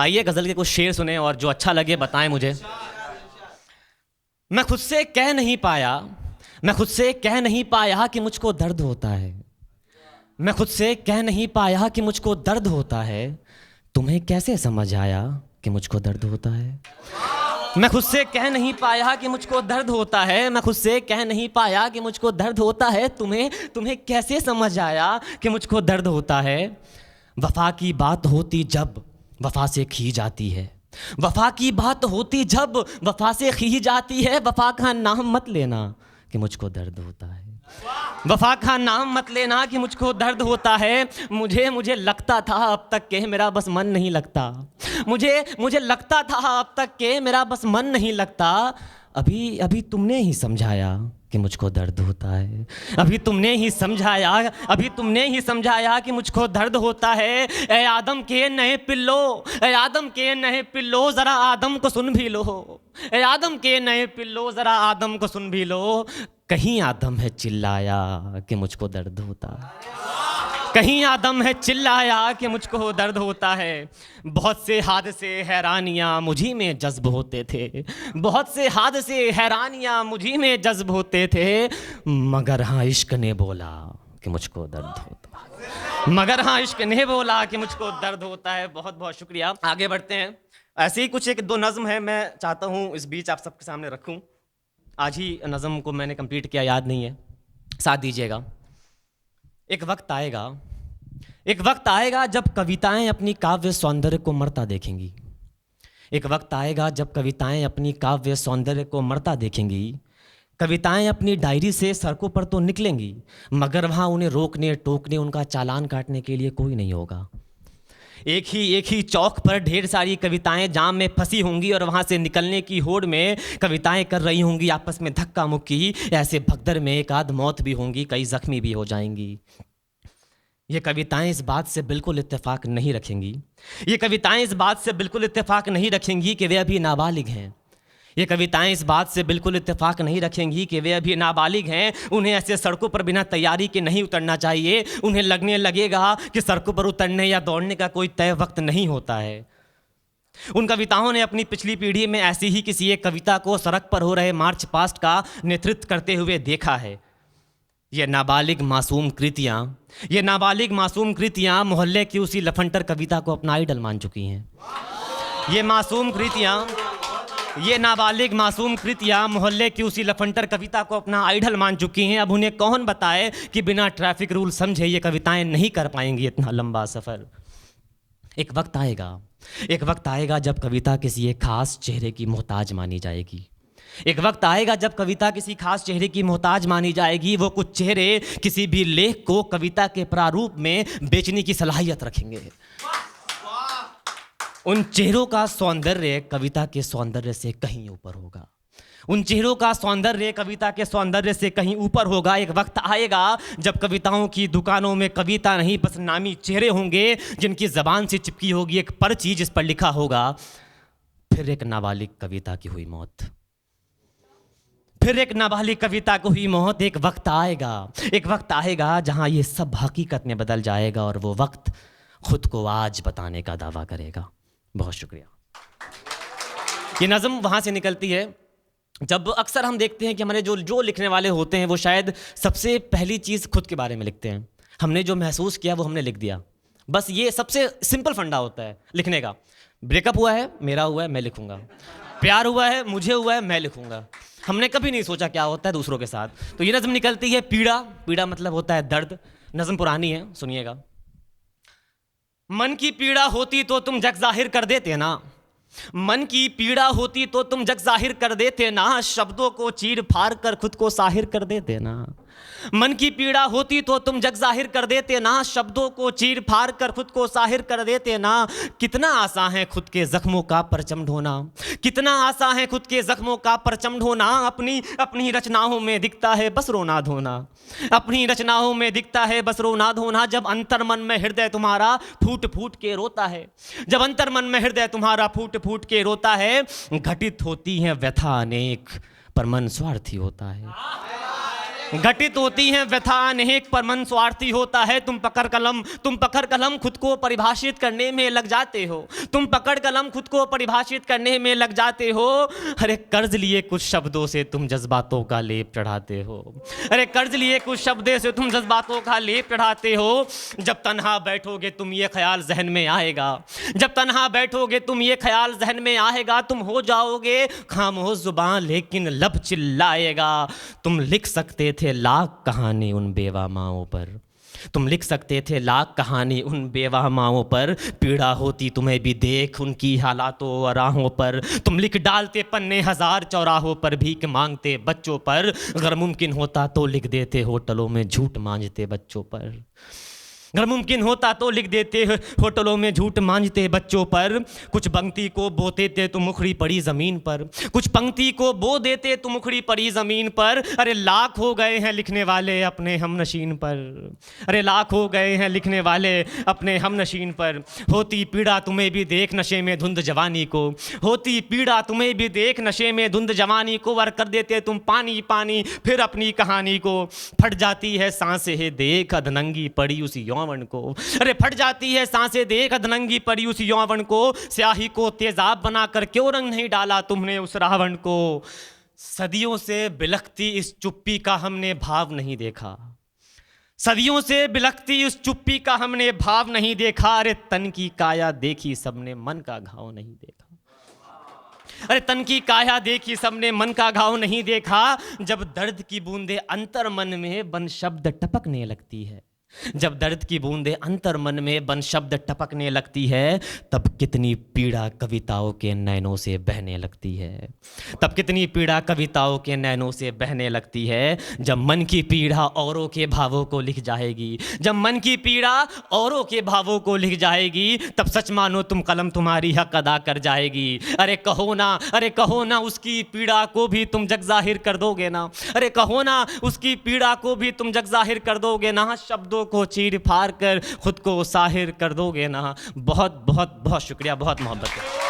आइए गज़ल के कुछ शेर सुने और जो अच्छा लगे बताएं मुझे। मैं खुद से कह नहीं पाया, मैं खुद से कह नहीं पाया कि मुझको दर्द होता है। मैं खुद से कह नहीं पाया कि मुझको दर्द होता है। तुम्हें कैसे समझ आया कि मुझको दर्द होता है। मैं खुद से कह नहीं पाया कि मुझको दर्द होता है। मैं खुद से कह नहीं पाया कि मुझको दर्द होता है। तुम्हें कैसे समझ आया कि मुझको दर्द होता है। वफा की बात होती जब वफा से खी जाती है। वफा की बात होती जब वफा से खी जाती है। वफा का नाम मत लेना कि मुझको दर्द होता है। वफा का नाम मत लेना कि मुझको दर्द होता है। मुझे लगता था अब तक के मेरा बस मन नहीं लगता। मुझे लगता था अब तक के मेरा बस मन नहीं लगता। अभी तुमने ही समझाया कि मुझको दर्द होता है। अभी तुमने ही समझाया कि मुझको दर्द होता है। ए आदम के नए पिल्लो, ए आदम के नए पिल्लो ज़रा आदम को सुन भी लो। ए आदम के नए पिल्लो ज़रा आदम को सुन भी लो। कहीं आदम है चिल्लाया कि मुझको दर्द होता है। कहीं आदम है चिल्लाया कि मुझको दर्द होता है। बहुत से हादसे हैरानियाँ मुझी में जज्ब होते थे। बहुत से हादसे हैरानियाँ मुझी में जज्ब होते थे। मगर हाँ इश्क ने बोला कि मुझको दर्द होता है। मगर हाँ इश्क ने बोला कि मुझको दर्द होता है। बहुत बहुत शुक्रिया। आगे बढ़ते हैं। ऐसे ही कुछ एक दो नज़्म है, मैं चाहता हूँ इस बीच आप सबके सामने रखूँ। आज ही नज़म को मैंने कंप्लीट किया, याद नहीं है, साथ दीजिएगा। एक वक्त आएगा जब कविताएं अपनी काव्य सौंदर्य को मरता देखेंगी। एक वक्त आएगा जब कविताएं अपनी काव्य सौंदर्य को मरता देखेंगी। कविताएं अपनी डायरी से सड़कों पर तो निकलेंगी, मगर वहाँ उन्हें रोकने टोकने उनका चालान काटने के लिए कोई नहीं होगा। एक ही चौक पर ढेर सारी कविताएं जाम में फंसी होंगी और वहाँ से निकलने की होड़ में कविताएं कर रही होंगी आपस में धक्का मुक्की। ऐसे भगदड़ में एक आध मौत भी होंगी, कई जख्मी भी हो जाएंगी। ये कविताएं इस बात से बिल्कुल इत्तेफाक नहीं रखेंगी। ये कविताएं इस बात से बिल्कुल इत्तेफाक नहीं रखेंगी कि वे अभी नाबालिग हैं। ये कविताएं इस बात से बिल्कुल इत्तेफाक नहीं रखेंगी कि वे अभी नाबालिग हैं। उन्हें ऐसे सड़कों पर बिना तैयारी के नहीं उतरना चाहिए। उन्हें लगने लगेगा कि सड़कों पर उतरने या दौड़ने का कोई तय वक्त नहीं होता है। उन कविताओं ने अपनी पिछली पीढ़ी में ऐसी ही किसी एक कविता को सड़क पर हो रहे मार्च पास्ट का नेतृत्व करते हुए देखा है। ये नाबालिग मासूम कृतियाँ मोहल्ले की उसी लफंटर कविता को अपना आइडल मान चुकी हैं। ये नाबालिग मासूम कृतियाँ मोहल्ले की उसी लफंटर कविता को अपना आइडल मान चुकी हैं। अब उन्हें कौन बताए कि बिना ट्रैफिक रूल समझे ये कविताएं नहीं कर पाएंगी इतना लंबा सफ़र। एक वक्त आएगा जब कविता किसी एक खास चेहरे की मोहताज मानी जाएगी। एक वक्त आएगा जब कविता किसी खास चेहरे की मोहताज मानी जाएगी। वो कुछ चेहरे किसी भी लेख को कविता के प्रारूप में बेचने की सलाहियत रखेंगे। उन चेहरों का सौंदर्य कविता के सौंदर्य से कहीं ऊपर होगा। उन चेहरों का सौंदर्य कविता के सौंदर्य से कहीं ऊपर होगा। एक वक्त आएगा जब कविताओं की दुकानों में कविता नहीं बस नामी चेहरे होंगे जिनकी ज़बान से चिपकी होगी एक पर्ची जिस पर लिखा होगा फिर एक नाबालिग कविता की हुई मौत। फिर एक नाबालिग कविता को हुई मौत। एक वक्त आएगा जहां ये सब हकीकत में बदल जाएगा और वो वक्त खुद को आज बताने का दावा करेगा। बहुत शुक्रिया। ये नज़म वहाँ से निकलती है जब अक्सर हम देखते हैं कि हमारे जो लिखने वाले होते हैं वो शायद सबसे पहली चीज़ खुद के बारे में लिखते हैं। हमने जो महसूस किया वो हमने लिख दिया। बस ये सबसे सिंपल फंडा होता है लिखने का। ब्रेकअप हुआ है, मेरा हुआ है, मैं लिखूंगा। प्यार हुआ है, मुझे हुआ है, मैं लिखूंगा। हमने कभी नहीं सोचा क्या होता है दूसरों के साथ। तो ये नज़म निकलती है पीड़ा मतलब होता है दर्द। नज़म पुरानी है, सुनिएगा। मन की पीड़ा होती तो तुम जग जाहिर कर देते ना। मन की पीड़ा होती तो तुम जग जाहिर कर देते ना। शब्दों को चीर फाड़ कर खुद को साहिर कर देते ना। मन की पीड़ा होती तो तुम जग जाहिर कर देते ना। शब्दों को चीर फाड़ कर खुद को साहिर कर देते ना। कितना आसान है खुद के जख्मों का परचम ढोना। कितना आसान है खुद के जख्मों का परचम ढोना। अपनी रचनाओं में दिखता है बस रोना धोना। अपनी रचनाओं में दिखता है बस रोना धोना। जब अंतर मन में हृदय तुम्हारा फूट फूट के रोता है। जब अंतर मन में हृदय तुम्हारा फूट फूट के रोता है। घटित होती हैं व्यथा अनेक पर मन स्वार्थी होता है। घटित होती हैं व्यथा अनेक पर मन स्वार्थी होता है। तुम पकड़ कलम खुद को परिभाषित करने में लग जाते हो। तुम पकड़ कलम खुद को परिभाषित करने में लग जाते हो। अरे कर्ज लिए कुछ शब्दों से तुम जज्बातों का लेप चढ़ाते हो। अरे कर्ज लिए कुछ शब्दों से तुम जज्बातों का लेप चढ़ाते हो। जब तन्हा बैठोगे तुम ये ख्याल जहन में आएगा, जब तन्हा बैठोगे तुम ये ख्याल जहन में आएगा। तुम हो जाओगे खामोश जुबान लेकिन लब चिल्लाएगा। तुम लिख सकते थे लाख कहानी उन बेवा माओं पर, तुम लिख सकते थे लाख कहानी उन बेवा माओं पर। पीड़ा होती तुम्हें भी देख उनकी हालातों और राहों पर। तुम लिख डालते पन्ने हजार चौराहों पर, भीख मांगते बच्चों पर। अगर मुमकिन होता तो लिख देते होटलों में झूठ मांझते बच्चों पर। अगर मुमकिन होता तो लिख देते होटलों में झूठ मांझते बच्चों पर। कुछ पंक्ति को बो देते तो मुखड़ी पड़ी ज़मीन पर, कुछ पंक्ति को बो देते तो मुखड़ी पड़ी ज़मीन पर। अरे लाख हो गए हैं लिखने वाले अपने हमनशीन पर, अरे लाख हो गए हैं लिखने वाले अपने हमनशीन पर। होती पीड़ा तुम्हें भी देख नशे में धुंध जवानी को, होती पीड़ा तुम्हें भी देख नशे में धुंध जवानी को। वर कर देते तुम पानी पानी फिर अपनी कहानी को। फट जाती है सांसें देख अधनंगी पड़ी उस यौवन को। अरे फट जाती है सांसें देख अधनंगी पड़ी उस यौवन को। स्याही को तेजाब बनाकर क्यों रंग नहीं डाला तुमने उस रावण को। सदियों से बिलखती इस चुप्पी का हमने भाव नहीं देखा, सदियों से बिलखती इस चुप्पी का हमने भाव नहीं देखा। अरे तन की काया देखी सबने मन का घाव नहीं देखा, अरे तन की काया देखी सबने मन का घाव नहीं देखा। जब दर्द की बूंदे अंतर मन में बन शब्द टपकने लगती है, जब दर्द की बूंदे अंतर मन में बन शब्द टपकने लगती है। तब कितनी पीड़ा कविताओं के नैनों से बहने लगती है, तब कितनी पीड़ा कविताओं के नैनों से बहने लगती है। जब मन की पीड़ा औरों के भावों को लिख जाएगी, जब मन की पीड़ा औरों के भावों को लिख जाएगी। तब सच मानो तुम कलम तुम्हारी हक अदा कर जाएगी। अरे कहो ना, अरे कहो ना उसकी पीड़ा को भी तुम जग जाहिर कर दोगे ना, अरे कहो ना उसकी पीड़ा को भी तुम जग जाहिर कर दोगे ना। शब्दों को चीर फाड़ कर खुद को साहिर कर दोगे ना। बहुत बहुत बहुत शुक्रिया, बहुत मोहब्बत है।